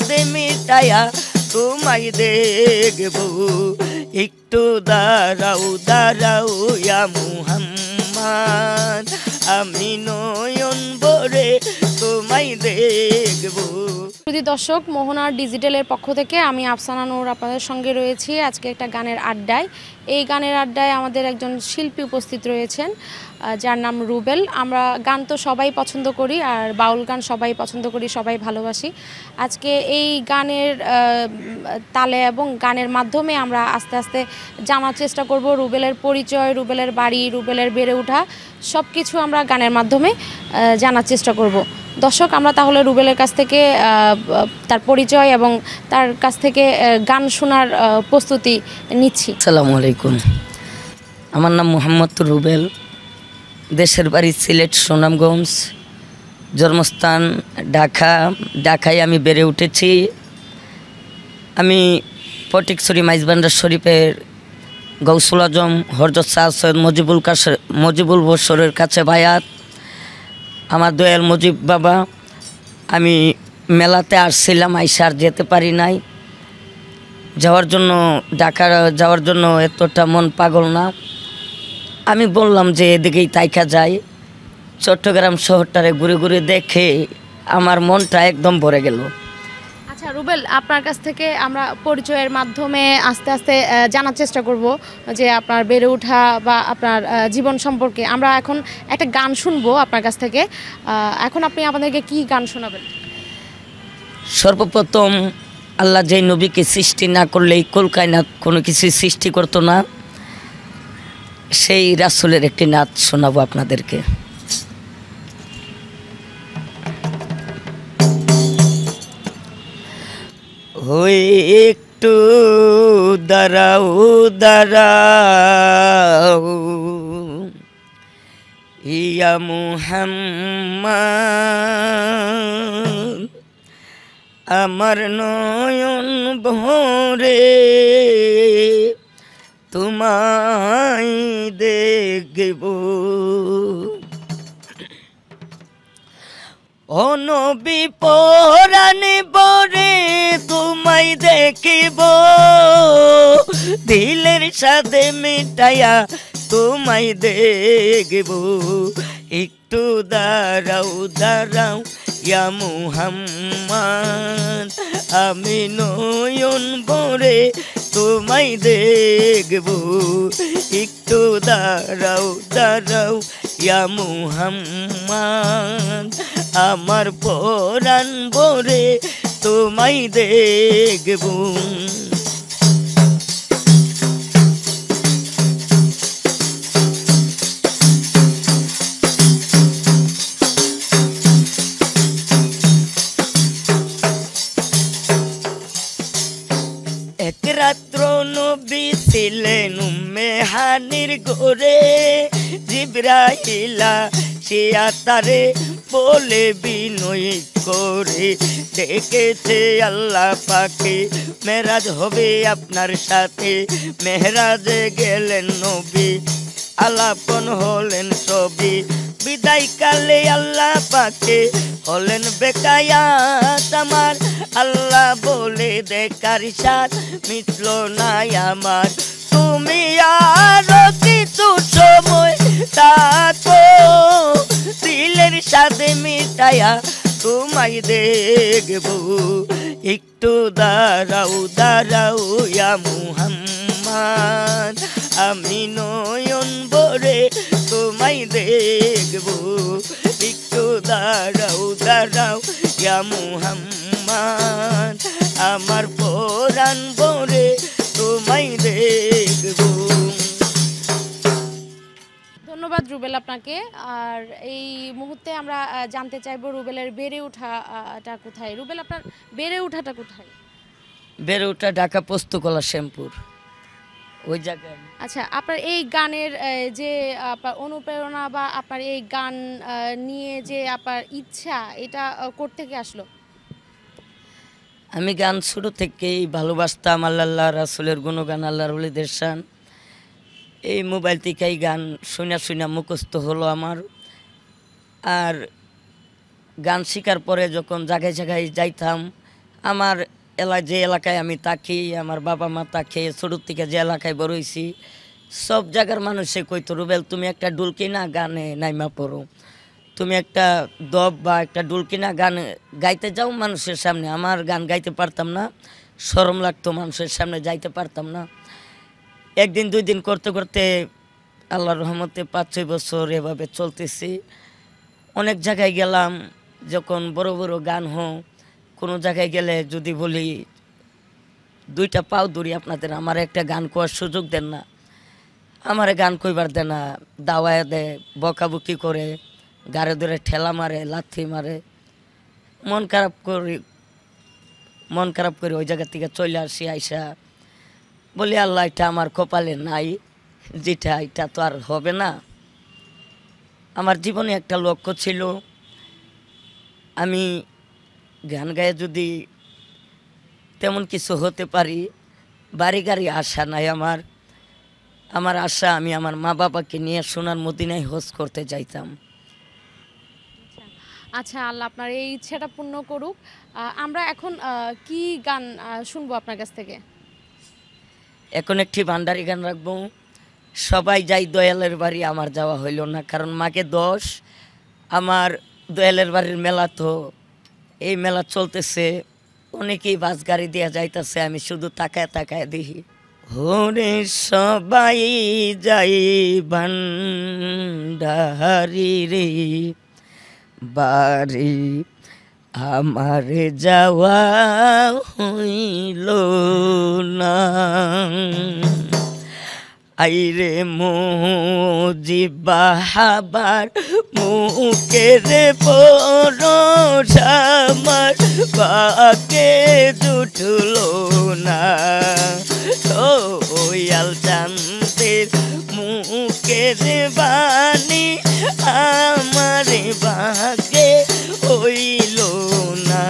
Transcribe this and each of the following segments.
সাথে মিটায়া তোমায় দেখবো একটু দাঁড়াও দাঁড়াও ইয়া মুহাম্মদ আমি নয়ন ভরে তোমায় দেখবো। দর্শক, মোহনার ডিজিটালের পক্ষ থেকে আমি আফসানা নূর আপনাদের সঙ্গে রয়েছি আজকে একটা গানের আড্ডায়। এই গানের আড্ডায় আমাদের একজন শিল্পী উপস্থিত রয়েছেন যার নাম রুবেল। আমরা গান তো সবাই পছন্দ করি, আর বাউল গান সবাই পছন্দ করি, সবাই ভালোবাসি। আজকে এই গানের তালে এবং গানের মাধ্যমে আমরা আস্তে আস্তে জানার চেষ্টা করব রুবেলের পরিচয়, রুবেলের বাড়ি, রুবেলের বেড়ে ওঠা, সব কিছু আমরা গানের মাধ্যমে জানার চেষ্টা করব। দর্শক, আমরা তাহলে রুবেলের কাছ থেকে তার পরিচয় এবং তার কাছ থেকে গান শোনার প্রস্তুতি নিচ্ছি। আসসালামু আলাইকুম, আমার নাম মোহাম্মদ রুবেল, দেশের বাড়ি সিলেট সুনামগঞ্জ, জন্মস্থান ঢাকা। ঢাকায় আমি বেড়ে উঠেছি। আমি ফটিকছড়ি মাইজবান্ডার শরীফের গৌসুল আজম হযরত শাহ সৈয়দ মুজিবুল বশরের কাছে বায়াত। আমার দয়াল মুজিব বাবা, আমি মেলাতে আসছিলাম, আইসা আর যেতে পারি নাই। যাওয়ার জন্য ঢাকা যাওয়ার জন্য এতটা মন পাগল না। আমি বললাম যে এদিকেই তাইকা যাই। চট্টগ্রাম শহরটারে ঘুরে ঘুরে দেখে আমার মনটা একদম ভরে গেল। আচ্ছা রুবেল, আপনার কাছ থেকে আমরা পরিচয়ের মাধ্যমে আস্তে আস্তে জানার চেষ্টা করব যে আপনার বেড়ে ওঠা বা আপনার জীবন সম্পর্কে। আমরা এখন একটা গান শুনবো আপনার কাছ থেকে। এখন আপনি আমাদেরকে কি গান শোনাবেন? সর্বপ্রথম আল্লাহ যেই নবীকে সৃষ্টি না করলে এই কলকায়নাত কোনো কিছু সৃষ্টি করতো না, সেই রাসূলের একটি নাচ শোনাবো আপনাদেরকে। ওই একটু দাঁড়াও দাঁড়াও ইয়া মুহাম্মদ আমার নয়ন ভরে তোমায় দেখব ও নবী পরাণে বরে তোমায় দেখিব দিলের সাথে মিটায়া তোমায় দেখব একটু দাঁড়াও দাঁড়াও ইয়া মুহাম্মদ আমি নয়ন ভরে তোমায় দেখব একটু দাঁড়াও দাঁড়াও ইয়া মুহাম্মদ আমার পরাণ ভরে তোমায় দেখব। এক রাত্র নবী ছিলেন উম্মে হানির ঘরে, জিবরাইল আসিয়া তারে বলে বিনয় করে ডেকেছে আল্লাহ পাকে মেরাজ হবে আপনার সাথে। মেহরাজে গেলেন নবী, আলাপন হলেন সবই, বিদায় কালে আল্লাহ পাকে হলেন বেকায়াত আমার। আল্লাহ বলে দেখার সাথ মিটল নাই আমার, তুমি আরো কিছু সময় থাকো দিলের সাথে মিটায়া তোমায় দেখবো একটু দাঁড়াও দাঁড়াও ইয়া মুহাম্মদ আমি নয়ন ভরে তোমায় দেখবো একটু দাঁড়াও দাঁড়াও ইয়া মুহাম্মদ আমার পরাণ ভরে তোমায় দেখবো। ধন্যবাদ রুবেল আপনাকে। আর এই মুহূর্তে আমরা জানতে চাইবো রুবেলের বেড়ে ওঠাটা কোথায়। রুবেল, আপনার বেড়ে ওঠাটা কোথায়? বেড়ে ওঠা ঢাকা পোস্তকলা শ্যামপুর, ওই জায়গায়। আচ্ছা, আপনার এই গানের যে আপনার অনুপ্রেরণা বা আপনার এই গান নিয়ে যে আপনার ইচ্ছা, এটা কোত্থেকে আসলো? আমি গান শুরু থেকেই ভালোবাসতাম, আল্লাহ রাসূলের গুণগান, আল্লাহর ওলিদের শান। এই মোবাইল থেকেই গান শুনা শুনা মুখস্থ হলো আমার। আর গান শেখার পরে যখন জায়গায় জায়গায় যাইতাম, আমার যে এলাকায় আমি থাকি, আমার বাবা মা থাকে, ছোটোর থেকে যে এলাকায় বড় হয়েছি, সব জায়গার মানুষে কইতো রুবেল তুমি একটা ডুলকি না গানে নাইমা পড়ো, তুমি একটা দব বা একটা ডুলকি না গান গাইতে যাও মানুষের সামনে। আমার গান গাইতে পারতাম না, শরম লাগতো, মানুষের সামনে যাইতে পারতাম না। একদিন দুই দিন করতে করতে আল্লাহর রহমতে 5-6 বছর এভাবে চলতেছি। অনেক জায়গায় গেলাম, যখন বড় বড় গান কোনো জায়গায় গেলে যদি বলি 2টা পাও ধরি আপনাদের, আমার একটা গান কোয়ার সুযোগ দেন না, আমার গান কইবার দেন না, দাওয়ায় দেয়, বকাবকি করে, গাড়ি ধরে ঠেলা মারে, লাথি মারে। মন খারাপ করে ওই জায়গা থেকে চলে আসি। আইসা বলি আল্লাহ এটা আমার কপালে নাই, যেটা এটা তো আর হবে না। আমার জীবনে একটা লক্ষ্য ছিল, আমি গান গায়ে যদি তেমন কিছু হতে পারি। বাড়ি গাড়ি আশা নাই আমার আশা আমি আমার মা বাবাকে নিয়ে সোনার মদিনায় হজ করতে যাইতাম। আচ্ছা, আল্লাহ আপনার এই ইচ্ছাটা পূর্ণ করুক। আমরা এখন কি গান শুনবো আপনার কাছ থেকে? এখন একটি ভান্ডারি গান রাখবো, সবাই যাই দয়ালের বাড়ি, আমার যাওয়া হইল না, কারণ মাকে 10 আমার দয়ালের বাড়ির মেলা, তো এই মেলা চলতেছে, অনেকেই বাস গাড়ি দিয়া যাইতেছে, আমি শুধু তাকায় তাকায় দেখি। হরে সবাই যাই ভান্ডারি রে বাড়ি, আমার যাওয়া হইল না। আইরে মুজিবাহাবার মুখের পরশামার বাকে জুটল না। দয়াল চান্দের মুখের বাণী আমার বাকে হইল না।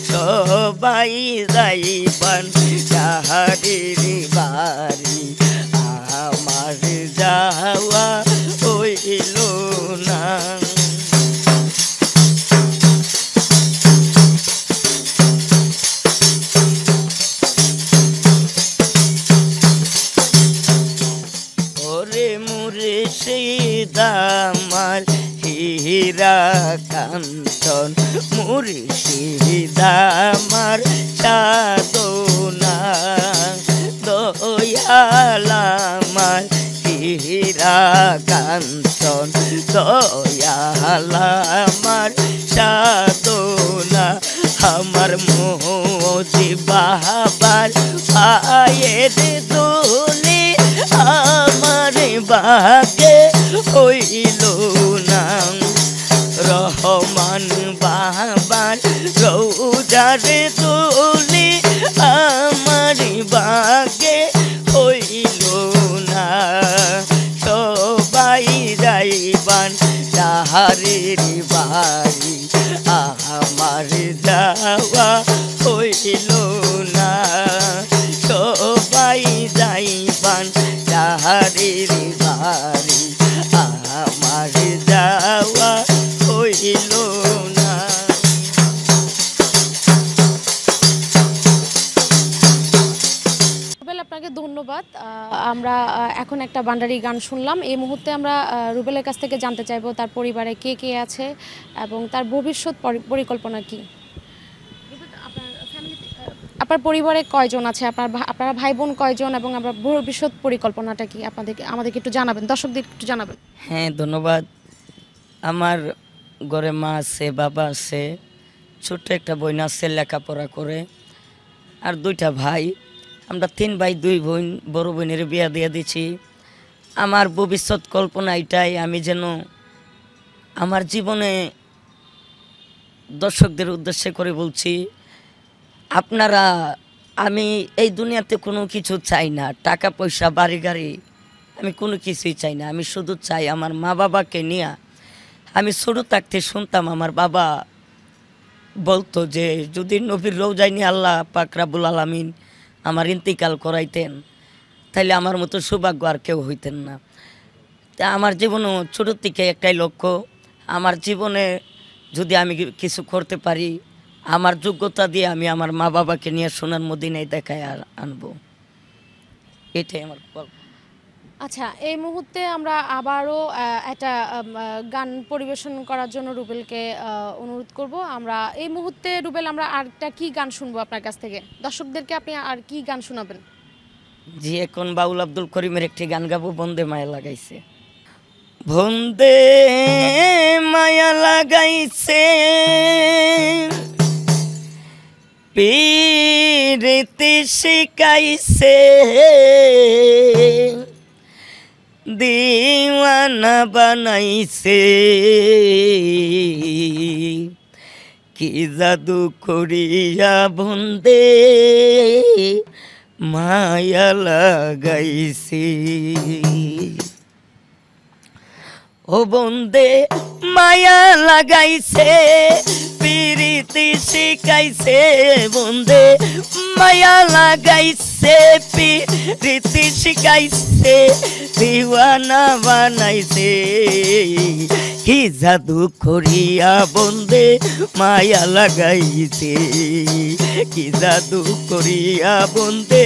সবাই যাইবান যাহারির বাড়ি, আমার যাওয়া হইল না। ওরে মুর্শিদ আমার হীরা কাঞ্চন, মুর্শিদ আমার সাধনা, দয়াল আমার হীরা কাঞ্চন, দয়াল আমার সাধনা। আমার মুজিবাবার পায়ের ধুলি আমার বাকে হইল না। রহমান বাবার রৌজার ধুলি আমার বাকে হইল না। সবাই যাইবান যাহারির বাড়ি, আমার যাওয়া হইল না। সবাই যাইবান যাহারির বাড়ি, আমার যাওয়া হইল না। রুবেল, আপনাকে ধন্যবাদ। আমরা এখন একটা ভান্ডারি গান শুনলাম। এই মুহূর্তে আমরা রুবেলের কাছ থেকে জানতে চাইবো তার পরিবারে কে কে আছে এবং তার ভবিষ্যৎ পরিকল্পনা কি। আপনার পরিবারে কয়জন আছে, আপনারা ভাই বোন কয়জন, এবং আপনার ভবিষ্যৎ পরিকল্পনাটা কি আমাদেরকে একটু জানাবেন, দর্শকদের একটু জানাবেন। হ্যাঁ, ধন্যবাদ। আমার ঘরে মা আছে, বাবা আছে, ছোট্ট একটা বোন আছে, লেখাপড়া করে, আর 2টা ভাই। আমরা 3 ভাই 2 বোন। বড় বোনের বিয়া দিয়ে দিছি। আমার ভবিষ্যৎ কল্পনা এটাই, আমি যেন আমার জীবনে, দর্শকদের উদ্দেশ্যে করে বলছি, আপনারা, আমি এই দুনিয়াতে কোনো কিছু চাই না, টাকা পয়সা বাড়ি গাড়ি আমি কোনো কিছুই চাই না। আমি শুধু চাই আমার মা বাবাকে নিয়ে। আমি ছোটো থাকতে শুনতাম আমার বাবা বলতো যে যদি নবীর রওজায় নিয়ে আল্লাহ পাক রাব্বুল আলামিন আমার ইন্তিকাল করাইতেন, তাইলে আমার মতো সৌভাগ্য আর কেউ হইতেন না। তা আমার জীবনও ছোটোর থেকে একটাই লক্ষ্য, আমার জীবনে যদি আমি কিছু করতে পারি, আমার যোগ্যতা দিয়ে আমি আমার মা বাবাকে নিয়ে সোনার মদিনায় দেখায় আর আনবো, এটাই আমার গল্প। আচ্ছা, এই মুহূর্তে আমরা আবারও একটা গান পরিবেশন করার জন্য রুবেলকে অনুরোধ করব। আমরা এই মুহূর্তে রুবেল আমরা আরেকটা কি গান শুনবো আপনার কাছ থেকে? দর্শকদেরকে আপনি আর কি গান শোনাবেন? জি, এখন বাউল আব্দুল করিমের একটি গান গাবো, বন্দে মায়া লাগাইছে। বন্দে মায়া লাগাইছে পীরিতি শিখাইছে, দিওয়ানা বানাইছে, কি জাদু করিয়া বন্দে মায়া লাগাইছে। ও বন্দে মায়া লাগাইছে পীরিতি শিখাইছে, বন্দে মায়া লাগাইছে পীরিতি শিখাইছে, দিওয়ানা বানাইছে, কি জাদু করিয়া বন্দে মায়া লাগাইছে, কি জাদু করিয়া বন্দে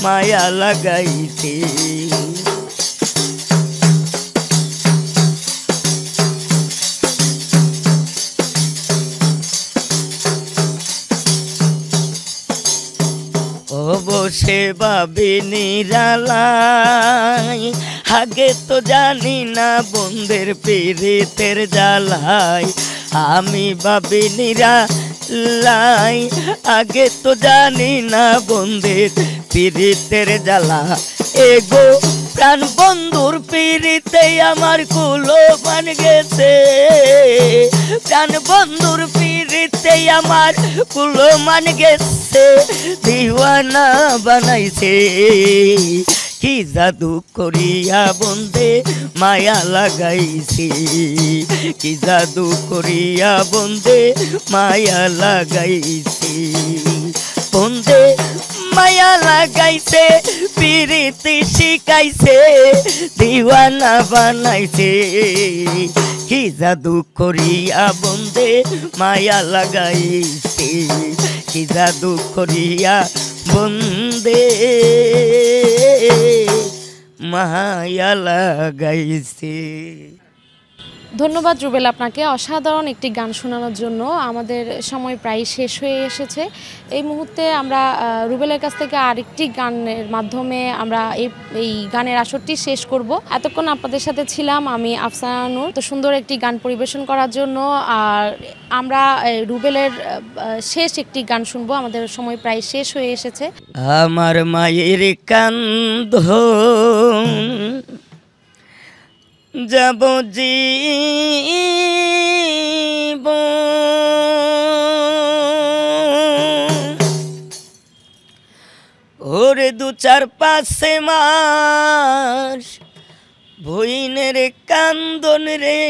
মায়া লাগাইছে। বসে ভাবি নিরালাই, আগে তো জানি না বন্ধের পীরিতের জ্বালাই, আমি ভাবি নিরালাই, আগে তো জানি না বন্ধের পীরিতের জ্বালা, এগো প্রাণ বন্ধুর পীরিতে আমার কুলো মান গেছে, প্রাণ বন্ধুর পীরিতে আমার কুলো মান গেছে, দিওয়ানা বানাইছে, কি জাদু করিয়া বন্দে মায়া লাগাইছে, কি জাদু করিয়া বন্দে মায়া লাগাইছে, বন্দে মায়া লাগাইছে পীরিতি শিখাইছে, দিওয়ানা বানাইছে, কি জাদু করিয়া বন্দে মায়া লাগাইছে, কি জাদু করিয়া বন্দে মায়া লাগাইছে। ধন্যবাদ রুবেল আপনাকে অসাধারণ একটি গান শোনানোর জন্য। আমাদের সময় প্রায় শেষ হয়ে এসেছে। এই মুহূর্তে আমরা রুবেলের কাছ থেকে আরেকটি গানের মাধ্যমে আমরা এই গানের আসরটি শেষ করব। এতক্ষণ আপনাদের সাথে ছিলাম আমি আফসানা নূর। তো সুন্দর একটি গান পরিবেশন করার জন্য আর আমরা রুবেলের শেষ একটি গান শুনবো। আমাদের সময় প্রায় শেষ হয়ে এসেছে। আমার মায়ের কান্দ যাব জীব ওরে 2-4-5 মাস ভইনের কান্দন রে,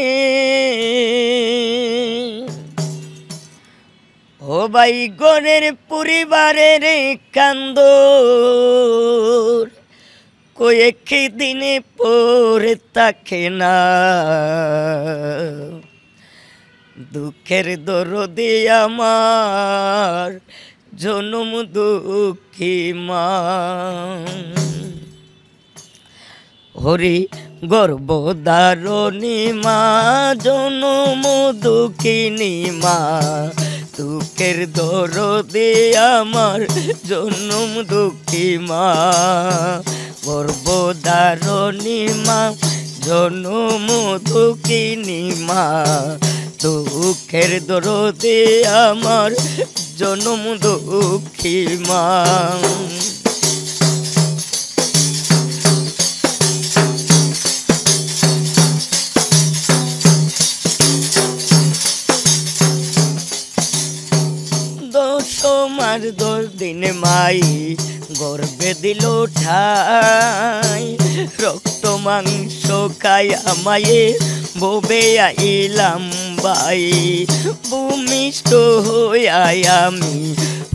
ও ভাই গরের পরিবারের কান্দ কয়েক দিনে পরে থাকে না, দুঃখের দরদে আমার জনম দুঃখী মা, হরি গর্ভধারণী মা জনম দুঃখিনী মা, দুঃখের দরদে আমার জনম দুঃখী মা, গর্ভধারণী মা জনম দুঃখিনী মা, দুঃখের দরদে আমার জনম দুঃখী মা। তোমার 10 দিন মাই গর্বে দিল ঠাই, রক্ত মাংস খাই আমায়ে ববে আইলাম বাই, ভূমিষ্ঠ হইয়াই আমি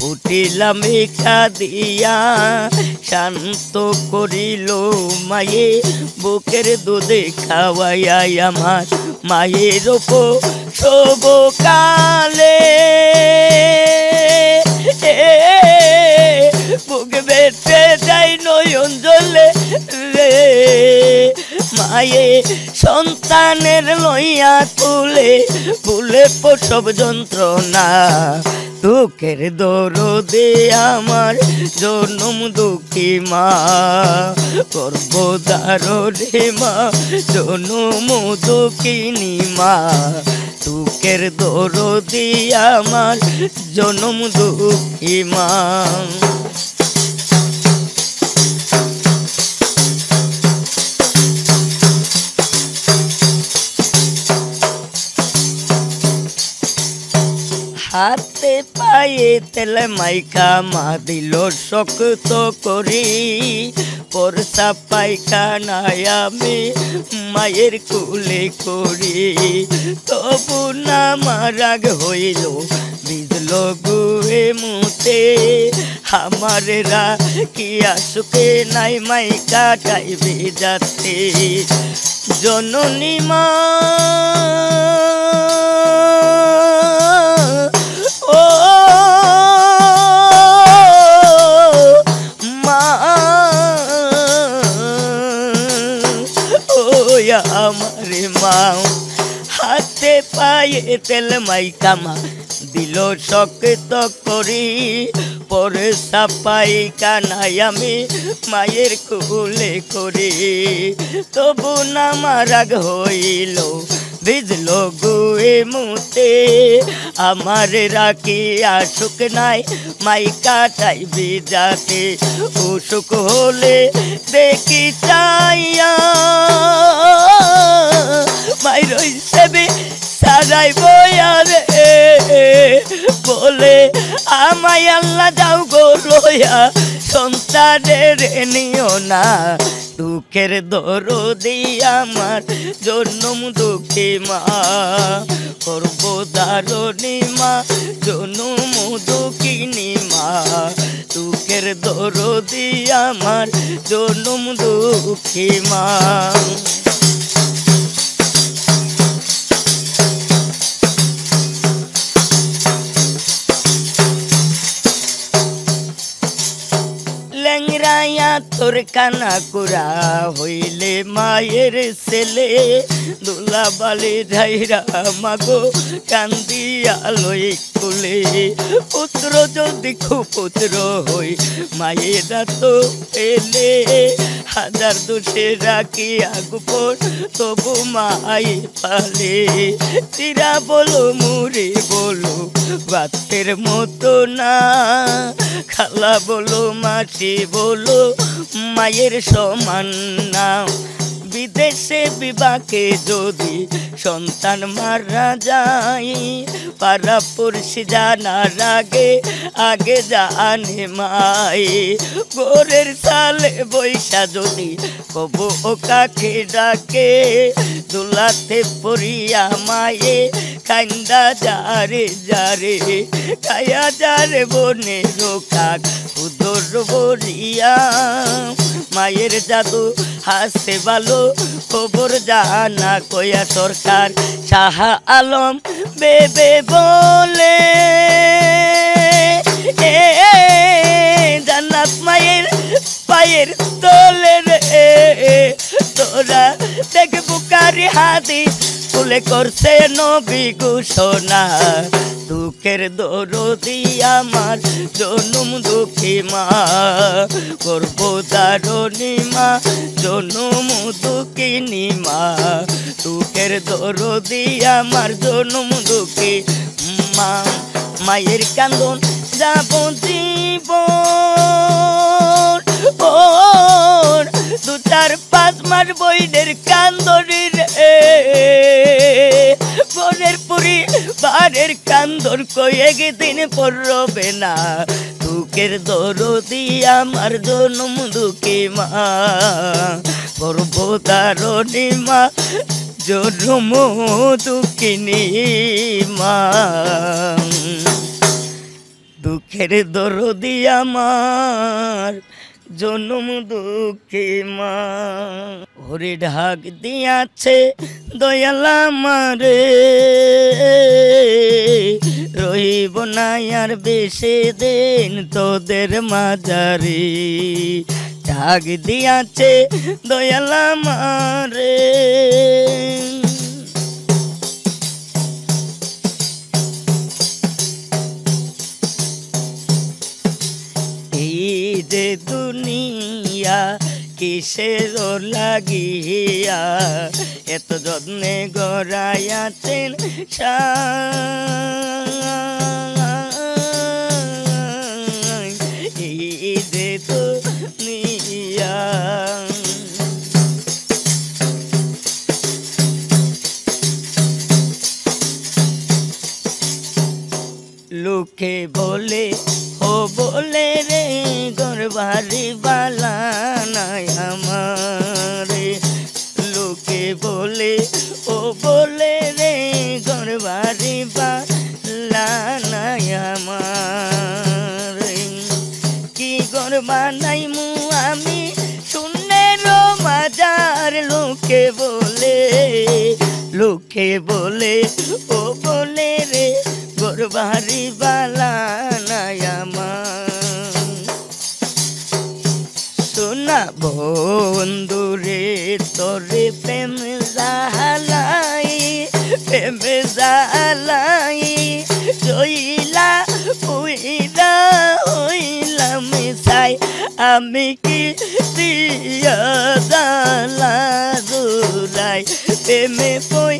উঠিলাম কাঁদিয়া, শান্ত করিল মায়ে বুকের দুধে খাওয়াইয়াই আমার মায়ের উপর সব কালে নয়ন জলে রে মায়ে সন্তানের লইয়া তুলে ভুলে প্রসব যন্ত্রণা দুঃখের দরদে আমার জনম দুঃখী মা গর্ভধারণে মা জনম দুঃখিনী মা দুঃখের দরদে আমার জনম দুঃখী মা হাতে পায়ে তেলে মাইকা মা দিল শক্ত করি পরসা পায়খানায় আমি মায়ের কুলে করি তবু না আমার রাগ হইল বিজল গুয়ে মুতে আমার কি আসুকে নাই মাইকা টাইবে যাতে জননী মা ও মা ও আমার মা হাতে পায়ে তেল মাইকা মা দিল শক্ত করি পরে সাপাই কানাই আমি মায়ের কুলে করি তবু না আমার রাগ হইল ভিজলো গুয়ে মুতে আমার রাখি আসুক নাই মাইকা চাইবি যাতে অসুখ হলে দেখি চাইয়া মায়ের হিসেবে সারাই বয়া রে বলে আমায় আল্লাহ যাও গো লইয়া সন্তানের নিও না দুঃখের দরদি আমার জনম দুঃখী মা গর্ভধারণী মা জনম দুঃখিনী মা দুঃখের দরদি আমার জনম দুঃখী মা ল্যাংরাইয়া তোর কানা কুড়া হইলে মায়ের ছেলে দুলা বালি ধাইরা মাগো কান্দিয়া লই কুলে পুত্র যদি কুপুত্র হই মায়েরা তো এলে হাজার দোষে রাখি আগুপর তবু মাই পালে চিরা বলো মুড়ি বলো বাতের মতো না খালা বলো মাসি বলো মায়ের সমান না বিদেশে বিবাকে যদি সন্তান মারা যায় পাড়া পড়শি জানার আগে আগে জানে মাই গোরের সালে বৈশা যদি কবু ও কাকে ডাকে দুলাতে পড়িয়া মায়ে কান্দা যারে যারে কায়া যারে বনে রোকাক উদর বলিয়া মায়ের জাদু হাসতে ভালো খবর জানা কয়া সরকার শাহ আলম বেবে বলে জান্নাত মায়ের পায়ের তলে রে তোরা দেখ বুকারি হাদিস তুলে করছে নবী ঘোষণা দুঃখের দরদি আমার জনম দুঃখী মা গর্ভধারণী মা জনম দুঃখিনী মা দুঃখের দরদি আমার জনম দুঃখী মা মায়ের কান্দন যাব জীবন দু চার পাঁচ মাস বইনের কান্দরি রে বনের পুরি বারের কান্দর কয়েক দিন পর রবে না দুঃখের দরদি আমার জনম দুঃখী মা গর্ভধারণী মা জনম দুঃখিনী মা দুঃখের দরদি আমার জনম দুঃখী মা হরি ঢাক দিয়াছে দয়াল আমারে রহিব না আর বেশি দিন তোদের মাঝারে ডাক দিয়াছে দয়াল আমারে এই যে দুনিয়া কিসের লাগিয়া এত যত্নে গড়াইয়াছেন এই যে দুনিয়া লোকে বলে ও বলে রে গরবারি বালা নাই আমারে লোকে বলে ও বলে রে গরবারি বালা নাই আমারে কি গরবা নাই মু আমি শূন্যের মাজার লোকে বলে ও বলে রে গরবারি বালা নাই আমার সোনা বন্ধুরে তোরে প্রেম জালাই জইলা উইরা হইলাম চাই আমি কি দিয়া জালা জুলাই প্রেমে পই